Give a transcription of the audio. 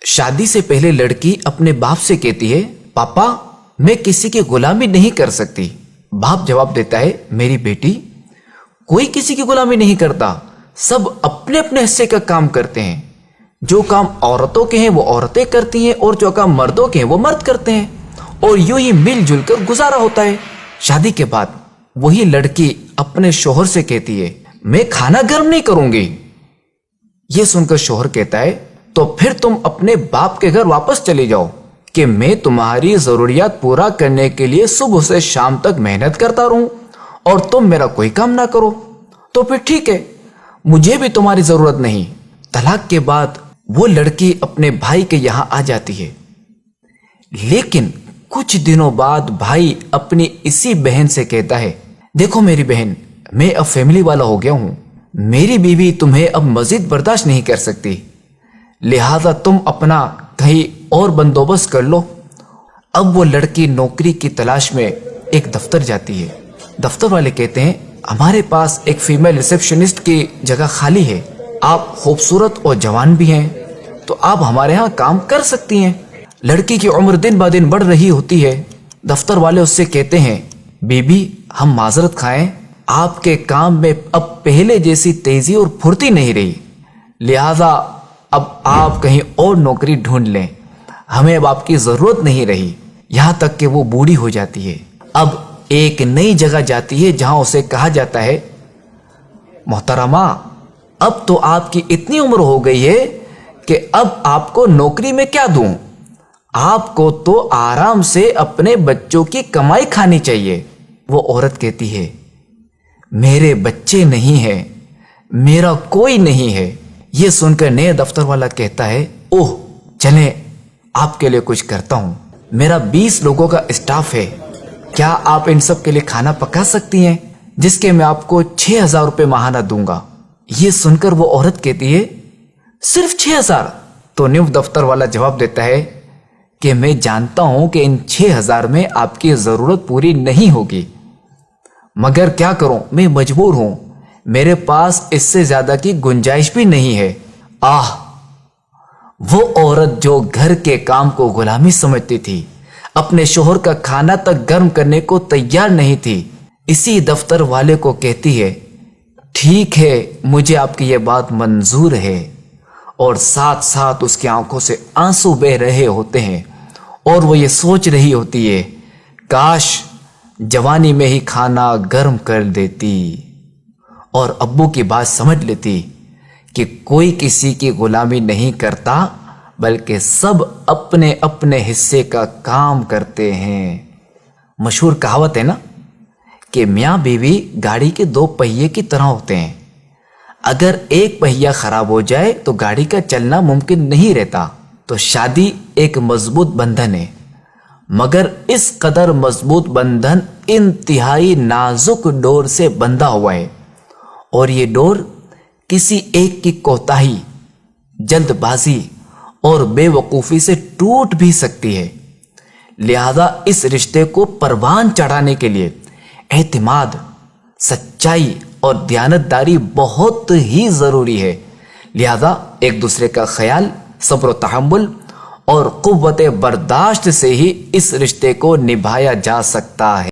شادی سے پہلے لڑکی اپنے باپ سے کہتی ہے پاپا میں کسی کی غلامی نہیں کر سکتی۔ باپ جواب دیتا ہے میری بیٹی کوئی کسی کی غلامی نہیں کرتا، سب اپنے اپنے حصے کا کام کرتے ہیں۔ جو کام عورتوں کے ہیں وہ عورتیں کرتی ہیں اور جو کام مردوں کے ہیں وہ مرد کرتے ہیں، اور یوں ہی مل جل کر گزارا ہوتا ہے۔ شادی کے بعد وہی لڑکی اپنے شوہر سے کہتی ہے میں کھانا گرم نہیں کروں گی۔ یہ سن کر شوہر کہتا ہے تو پھر تم اپنے باپ کے گھر واپس چلے جاؤ کہ میں تمہاری ضروریات پورا کرنے کے لیے صبح سے شام تک محنت کرتا رہوں اور تم میرا کوئی کام نہ کرو، تو پھر ٹھیک ہے، مجھے بھی تمہاری ضرورت نہیں۔ طلاق کے بعد وہ لڑکی اپنے بھائی کے یہاں آ جاتی ہے، لیکن کچھ دنوں بعد بھائی اپنی اسی بہن سے کہتا ہے دیکھو میری بہن، میں اب فیملی والا ہو گیا ہوں، میری بیوی تمہیں اب مزید برداشت نہیں کر سکتی، لہذا تم اپنا کہیں اور بندوبست کر لو۔ اب وہ لڑکی نوکری کی تلاش میں ایک دفتر جاتی ہے۔ دفتر والے کہتے ہیں ہمارے پاس ایک فیمیل ریسیپشنسٹ کی جگہ خالی ہے، آپ خوبصورت اور جوان بھی ہیں تو آپ ہمارے ہاں کام کر سکتی ہیں۔ لڑکی کی عمر دن بہ دن بڑھ رہی ہوتی ہے۔ دفتر والے اس سے کہتے ہیں بی بی ہم معذرت خواہیں، آپ کے کام میں اب پہلے جیسی تیزی اور پھرتی نہیں رہی، لہذا اب آپ کہیں اور نوکری ڈھونڈ لیں، ہمیں اب آپ کی ضرورت نہیں رہی۔ یہاں تک کہ وہ بوڑھی ہو جاتی ہے، اب ایک نئی جگہ جاتی ہے جہاں اسے کہا جاتا ہے محترمہ اب تو آپ کی اتنی عمر ہو گئی ہے کہ اب آپ کو نوکری میں کیا دوں، آپ کو تو آرام سے اپنے بچوں کی کمائی کھانی چاہیے۔ وہ عورت کہتی ہے میرے بچے نہیں ہیں، میرا کوئی نہیں ہے۔ یہ سن کر نئے دفتر والا کہتا ہے اوہ چلیں آپ کے لیے کچھ کرتا ہوں، میرا 20 لوگوں کا اسٹاف ہے، کیا آپ ان سب کے لیے کھانا پکا سکتی ہیں جس کے میں آپ کو 6000 روپے ماہانہ دوں گا۔ یہ سن کر وہ عورت کہتی ہے صرف 6000؟ تو نیو دفتر والا جواب دیتا ہے کہ میں جانتا ہوں کہ ان 6000 میں آپ کی ضرورت پوری نہیں ہوگی، مگر کیا کروں میں مجبور ہوں، میرے پاس اس سے زیادہ کی گنجائش بھی نہیں ہے۔ آہ، وہ عورت جو گھر کے کام کو غلامی سمجھتی تھی، اپنے شوہر کا کھانا تک گرم کرنے کو تیار نہیں تھی، اسی دفتر والے کو کہتی ہے ٹھیک ہے مجھے آپ کی یہ بات منظور ہے، اور ساتھ ساتھ اس کی آنکھوں سے آنسو بہ رہے ہوتے ہیں اور وہ یہ سوچ رہی ہوتی ہے کاش جوانی میں ہی کھانا گرم کر دیتی اور ابو کی بات سمجھ لیتی کہ کوئی کسی کی غلامی نہیں کرتا بلکہ سب اپنے اپنے حصے کا کام کرتے ہیں۔ مشہور کہاوت ہے نا کہ میاں بیوی گاڑی کے 2 پہیے کی طرح ہوتے ہیں، اگر ایک پہیا خراب ہو جائے تو گاڑی کا چلنا ممکن نہیں رہتا۔ تو شادی ایک مضبوط بندھن ہے، مگر اس قدر مضبوط بندھن انتہائی نازک ڈور سے بندھا ہوا ہے، اور یہ ڈور کسی ایک کی کوتاہی، جلد بازی اور بے وقوفی سے ٹوٹ بھی سکتی ہے۔ لہذا اس رشتے کو پروان چڑھانے کے لیے اعتماد، سچائی اور دیانتداری بہت ہی ضروری ہے۔ لہذا ایک دوسرے کا خیال، صبر و تحمل اور قوت برداشت سے ہی اس رشتے کو نبھایا جا سکتا ہے۔